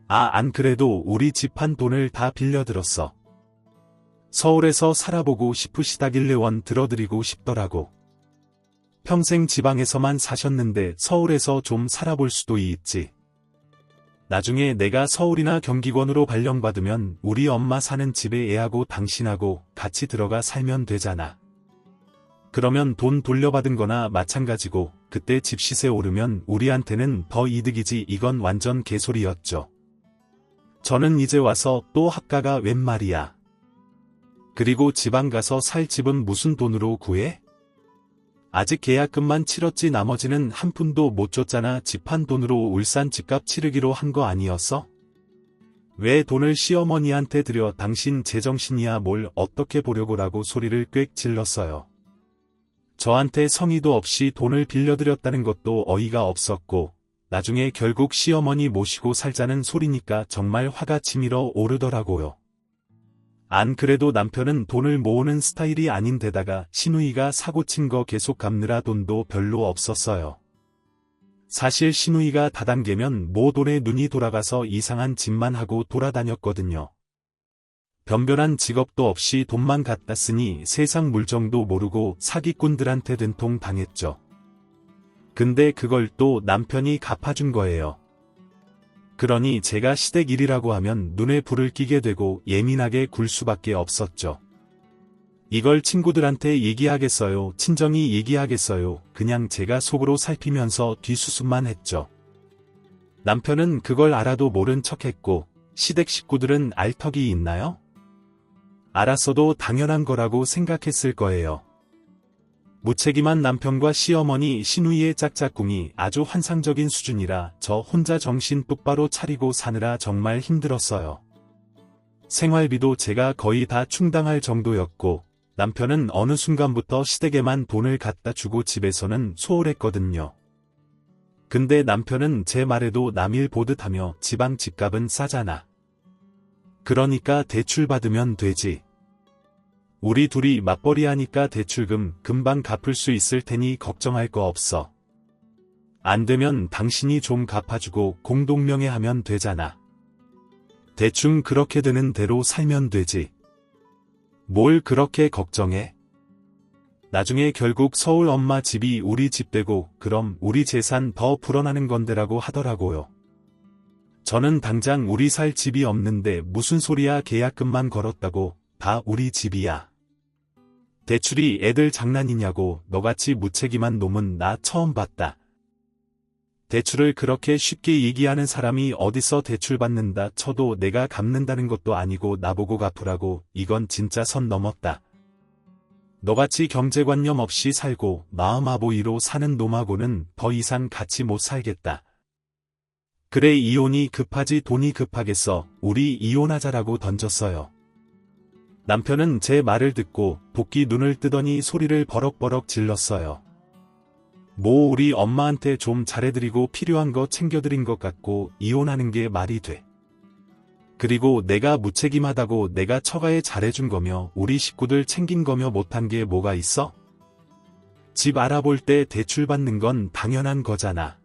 안 그래도 우리 집 한 돈을 다 빌려들었어. 서울에서 살아보고 싶으시다길래 원 들어드리고 싶더라고. 평생 지방에서만 사셨는데 서울에서 좀 살아볼 수도 있지. 나중에 내가 서울이나 경기권으로 발령받으면 우리 엄마 사는 집에 애하고 당신하고 같이 들어가 살면 되잖아. 그러면 돈 돌려받은 거나 마찬가지고 그때 집 시세 오르면 우리한테는 더 이득이지. 이건 완전 개소리였죠. 저는 이제 와서 또 학가가 웬 말이야. 그리고 지방 가서 살 집은 무슨 돈으로 구해? 아직 계약금만 치렀지 나머지는 한 푼도 못 줬잖아. 집 한 돈으로 울산 집값 치르기로 한 거 아니었어? 왜 돈을 시어머니한테 드려? 당신 제정신이야. 뭘 어떻게 보려고라고 소리를 꽥 질렀어요. 저한테 성의도 없이 돈을 빌려드렸다는 것도 어이가 없었고 나중에 결국 시어머니 모시고 살자는 소리니까 정말 화가 치밀어 오르더라고요. 안 그래도 남편은 돈을 모으는 스타일이 아닌데다가 시누이가 사고친 거 계속 갚느라 돈도 별로 없었어요. 사실 시누이가 다단계면 모 돈에 눈이 돌아가서 이상한 짓만 하고 돌아다녔거든요. 변변한 직업도 없이 돈만 갖다 쓰니 세상 물정도 모르고 사기꾼들한테 된통 당했죠. 근데 그걸 또 남편이 갚아준 거예요. 그러니 제가 시댁 일이라고 하면 눈에 불을 끼게 되고 예민하게 굴 수밖에 없었죠. 이걸 친구들한테 얘기하겠어요? 친정이 얘기하겠어요? 그냥 제가 속으로 살피면서 뒷수습만 했죠. 남편은 그걸 알아도 모른 척했고 시댁 식구들은 알 턱이 있나요? 알았어도 당연한 거라고 생각했을 거예요. 무책임한 남편과 시어머니 시누이의 짝짝꿍이 아주 환상적인 수준이라 저 혼자 정신 똑바로 차리고 사느라 정말 힘들었어요. 생활비도 제가 거의 다 충당할 정도였고 남편은 어느 순간부터 시댁에만 돈을 갖다 주고 집에서는 소홀했거든요. 근데 남편은 제 말에도 남일 보듯하며 지방 집값은 싸잖아. 그러니까 대출 받으면 되지. 우리 둘이 맞벌이 하니까 대출금 금방 갚을 수 있을 테니 걱정할 거 없어. 안 되면 당신이 좀 갚아주고 공동명예하면 되잖아. 대충 그렇게 되는 대로 살면 되지. 뭘 그렇게 걱정해? 나중에 결국 서울 엄마 집이 우리 집 되고 그럼 우리 재산 더 불어나는 건데라고 하더라고요. 저는 당장 우리 살 집이 없는데 무슨 소리야. 계약금만 걸었다고 다 우리 집이야. 대출이 애들 장난이냐고. 너같이 무책임한 놈은 나 처음 봤다. 대출을 그렇게 쉽게 얘기하는 사람이 어디서 대출 받는다 쳐도 내가 갚는다는 것도 아니고 나보고 갚으라고. 이건 진짜 선 넘었다. 너같이 경제관념 없이 살고 마음 아보이로 사는 놈하고는 더 이상 같이 못 살겠다. 그래 이혼이 급하지 돈이 급하겠어. 우리 이혼하자라고 던졌어요. 남편은 제 말을 듣고 도끼 눈을 뜨더니 소리를 버럭버럭 질렀어요. 뭐 우리 엄마한테 좀 잘해드리고 필요한 거 챙겨드린 것 같고 이혼하는 게 말이 돼. 그리고 내가 무책임하다고 내가 처가에 잘해준 거며 우리 식구들 챙긴 거며 못한 게 뭐가 있어? 집 알아볼 때 대출 받는 건 당연한 거잖아.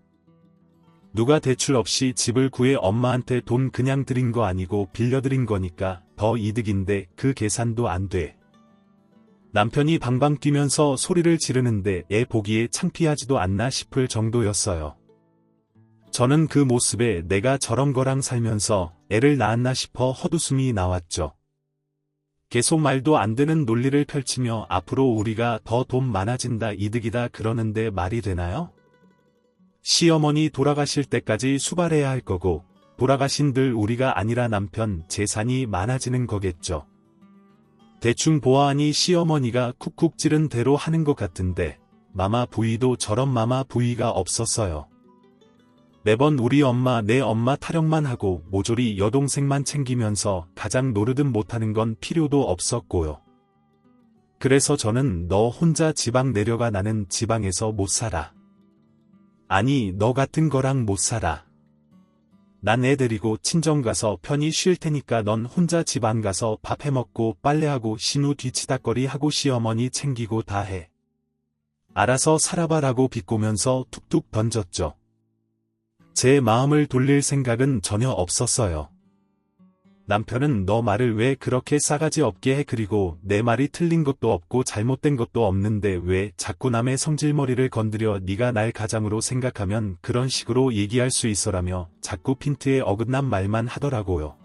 누가 대출 없이 집을 구해? 엄마한테 돈 그냥 드린 거 아니고 빌려드린 거니까 더 이득인데 그 계산도 안 돼. 남편이 방방 뛰면서 소리를 지르는데 애 보기에 창피하지도 않나 싶을 정도였어요. 저는 그 모습에 내가 저런 거랑 살면서 애를 낳았나 싶어 헛웃음이 나왔죠. 계속 말도 안 되는 논리를 펼치며 앞으로 우리가 더 돈 많아진다 이득이다 그러는데 말이 되나요? 시어머니 돌아가실 때까지 수발해야 할 거고 돌아가신들 우리가 아니라 남편 재산이 많아지는 거겠죠. 대충 보아하니 시어머니가 쿡쿡 찌른 대로 하는 것 같은데 마마 부위도 저런 마마 부위가 없었어요. 매번 우리 엄마 내 엄마 타령만 하고 모조리 여동생만 챙기면서 가장 노르듯 못하는 건 필요도 없었고요. 그래서 저는 너 혼자 지방 내려가 나는 지방에서 못 살아. 아니 너 같은 거랑 못 살아. 난 애 데리고 친정 가서 편히 쉴 테니까 넌 혼자 지방 가서 밥 해먹고 빨래하고 신우 뒤치다거리 하고 시어머니 챙기고 다 해. 알아서 살아봐라고 비꼬면서 툭툭 던졌죠. 제 마음을 돌릴 생각은 전혀 없었어요. 남편은 너 말을 왜 그렇게 싸가지 없게 해 그리고 내 말이 틀린 것도 없고 잘못된 것도 없는데 왜 자꾸 남의 성질머리를 건드려 네가 날 가장으로 생각하면 그런 식으로 얘기할 수 있어라며 자꾸 핀트에 어긋난 말만 하더라고요.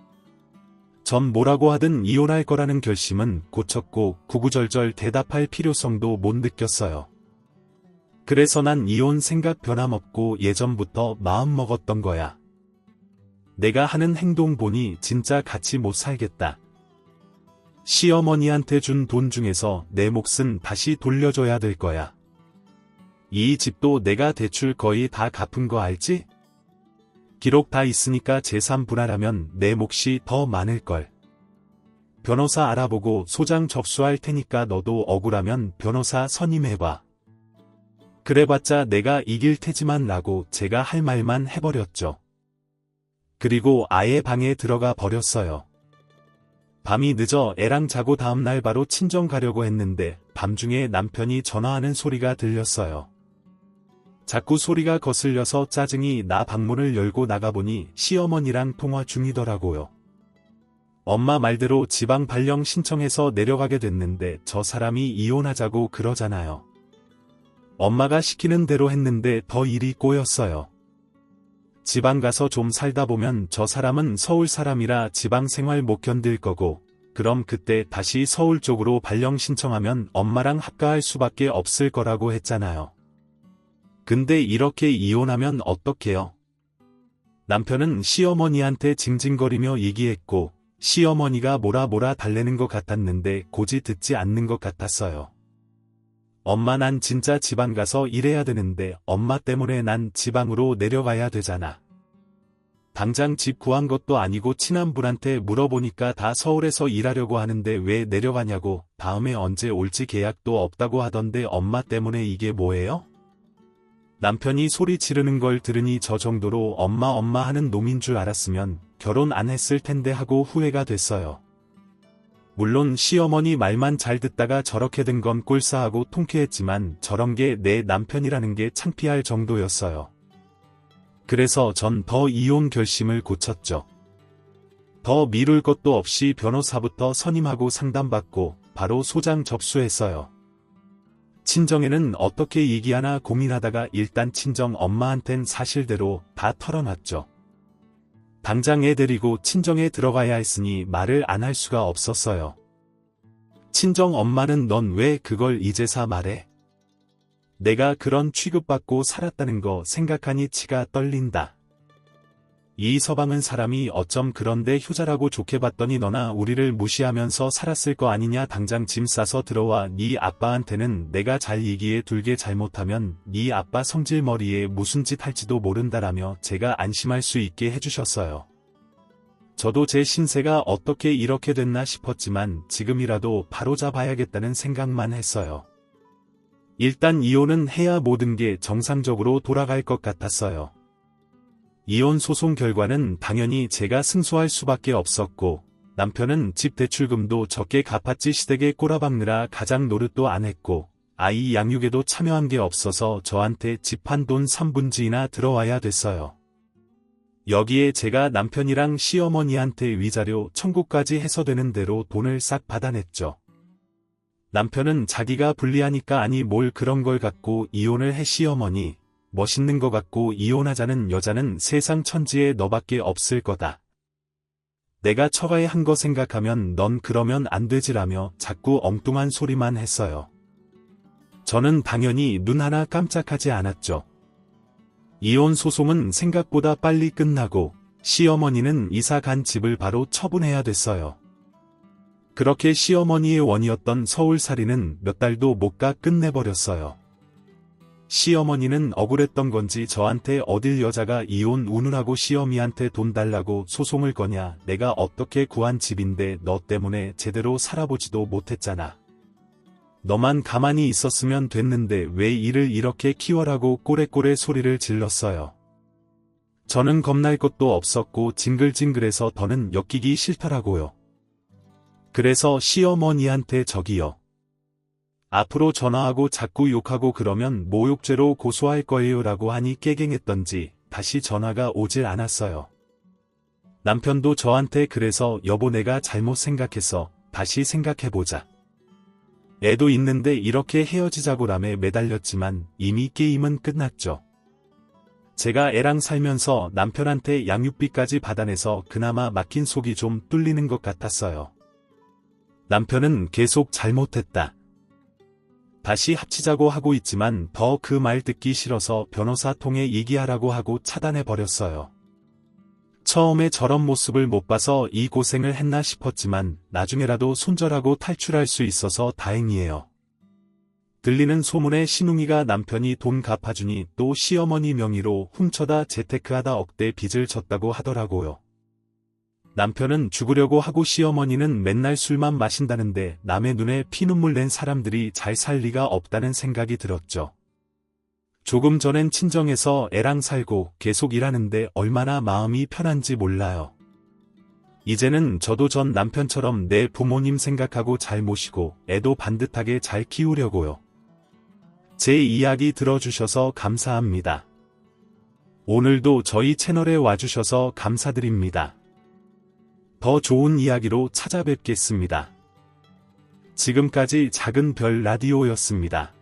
전 뭐라고 하든 이혼할 거라는 결심은 고쳤고 구구절절 대답할 필요성도 못 느꼈어요. 그래서 난 이혼 생각 변함없고 예전부터 마음먹었던 거야. 내가 하는 행동 보니 진짜 같이 못 살겠다. 시어머니한테 준 돈 중에서 내 몫은 다시 돌려줘야 될 거야. 이 집도 내가 대출 거의 다 갚은 거 알지? 기록 다 있으니까 재산 분할하면 내 몫이 더 많을걸. 변호사 알아보고 소장 접수할 테니까 너도 억울하면 변호사 선임해봐. 그래봤자 내가 이길 테지만 라고 제가 할 말만 해버렸죠. 그리고 아예 방에 들어가 버렸어요. 밤이 늦어 애랑 자고 다음날 바로 친정 가려고 했는데 밤중에 남편이 전화하는 소리가 들렸어요. 자꾸 소리가 거슬려서 짜증이 나 방문을 열고 나가보니 시어머니랑 통화 중이더라고요. 엄마 말대로 지방 발령 신청해서 내려가게 됐는데 저 사람이 이혼하자고 그러잖아요. 엄마가 시키는 대로 했는데 더 일이 꼬였어요. 지방 가서 좀 살다 보면 저 사람은 서울 사람이라 지방 생활 못 견딜 거고, 그럼 그때 다시 서울 쪽으로 발령 신청하면 엄마랑 합가할 수밖에 없을 거라고 했잖아요. 근데 이렇게 이혼하면 어떡해요? 남편은 시어머니한테 징징거리며 얘기했고, 시어머니가 뭐라 달래는 것 같았는데 고지 듣지 않는 것 같았어요. 엄마 난 진짜 지방 가서 일해야 되는데 엄마 때문에 난 지방으로 내려가야 되잖아. 당장 집 구한 것도 아니고 친한 분한테 물어보니까 다 서울에서 일하려고 하는데 왜 내려가냐고, 다음에 언제 올지 계약도 없다고 하던데 엄마 때문에 이게 뭐예요? 남편이 소리 지르는 걸 들으니 저 정도로 엄마 하는 놈인 줄 알았으면 결혼 안 했을 텐데 하고 후회가 됐어요. 물론 시어머니 말만 잘 듣다가 저렇게 된 건 꼴싸하고 통쾌했지만 저런 게 내 남편이라는 게 창피할 정도였어요. 그래서 전 더 이혼 결심을 고쳤죠. 더 미룰 것도 없이 변호사부터 선임하고 상담받고 바로 소장 접수했어요. 친정에는 어떻게 얘기하나 고민하다가 일단 친정 엄마한텐 사실대로 다 털어놨죠. 당장 애 데리고 친정에 들어가야 했으니 말을 안 할 수가 없었어요. 친정 엄마는 넌 왜 그걸 이제사 말해? 내가 그런 취급받고 살았다는 거 생각하니 치가 떨린다. 이 서방은 사람이 어쩜 그런데 효자라고 좋게 봤더니 너나 우리를 무시하면서 살았을 거 아니냐. 당장 짐 싸서 들어와. 네 아빠한테는 내가 잘 얘기해 둘게. 잘못하면 네 아빠 성질머리에 무슨 짓 할지도 모른다라며 제가 안심할 수 있게 해주셨어요. 저도 제 신세가 어떻게 이렇게 됐나 싶었지만 지금이라도 바로잡아야겠다는 생각만 했어요. 일단 이혼은 해야 모든 게 정상적으로 돌아갈 것 같았어요. 이혼 소송 결과는 당연히 제가 승소할 수밖에 없었고, 남편은 집 대출금도 적게 갚았지 시댁에 꼬라박느라 가장 노릇도 안 했고, 아이 양육에도 참여한 게 없어서 저한테 집 한 돈 3분지이나 들어와야 됐어요. 여기에 제가 남편이랑 시어머니한테 위자료 청구까지 해서 되는 대로 돈을 싹 받아냈죠. 남편은 자기가 불리하니까 아니 뭘 그런 걸 갖고 이혼을 해. 시어머니 멋있는 거 갖고 이혼하자는 여자는 세상 천지에 너밖에 없을 거다. 내가 처가에 한 거 생각하면 넌 그러면 안 되지라며 자꾸 엉뚱한 소리만 했어요. 저는 당연히 눈 하나 깜짝하지 않았죠. 이혼 소송은 생각보다 빨리 끝나고 시어머니는 이사 간 집을 바로 처분해야 됐어요. 그렇게 시어머니의 원이었던 서울살이는 몇 달도 못 가 끝내버렸어요. 시어머니는 억울했던 건지 저한테 어딜 여자가 이혼 우는하고 시어미한테 돈 달라고 소송을 거냐. 내가 어떻게 구한 집인데 너 때문에 제대로 살아보지도 못했잖아. 너만 가만히 있었으면 됐는데 왜 일을 이렇게 키워라고 꼬레꼬레 소리를 질렀어요. 저는 겁날 것도 없었고 징글징글해서 더는 엮이기 싫더라고요. 그래서 시어머니한테 저기요. 앞으로 전화하고 자꾸 욕하고 그러면 모욕죄로 고소할 거예요 라고 하니 깨갱했던지 다시 전화가 오질 않았어요. 남편도 저한테 그래서 여보 내가 잘못 생각했어. 다시 생각해보자. 애도 있는데 이렇게 헤어지자고람에 매달렸지만 이미 게임은 끝났죠. 제가 애랑 살면서 남편한테 양육비까지 받아내서 그나마 막힌 속이 좀 뚫리는 것 같았어요. 남편은 계속 잘못했다. 다시 합치자고 하고 있지만 더 그 말 듣기 싫어서 변호사 통해 얘기하라고 하고 차단해버렸어요. 처음에 저런 모습을 못 봐서 이 고생을 했나 싶었지만 나중에라도 손절하고 탈출할 수 있어서 다행이에요. 들리는 소문에 신웅이가 남편이 돈 갚아주니 또 시어머니 명의로 훔쳐다 재테크하다 억대 빚을 졌다고 하더라고요. 남편은 죽으려고 하고 시어머니는 맨날 술만 마신다는데 남의 눈에 피눈물 낸 사람들이 잘 살 리가 없다는 생각이 들었죠. 조금 전엔 친정에서 애랑 살고 계속 일하는데 얼마나 마음이 편한지 몰라요. 이제는 저도 전 남편처럼 내 부모님 생각하고 잘 모시고 애도 반듯하게 잘 키우려고요. 제 이야기 들어주셔서 감사합니다. 오늘도 저희 채널에 와주셔서 감사드립니다. 더 좋은 이야기로 찾아뵙겠습니다. 지금까지 작은 별 라디오였습니다.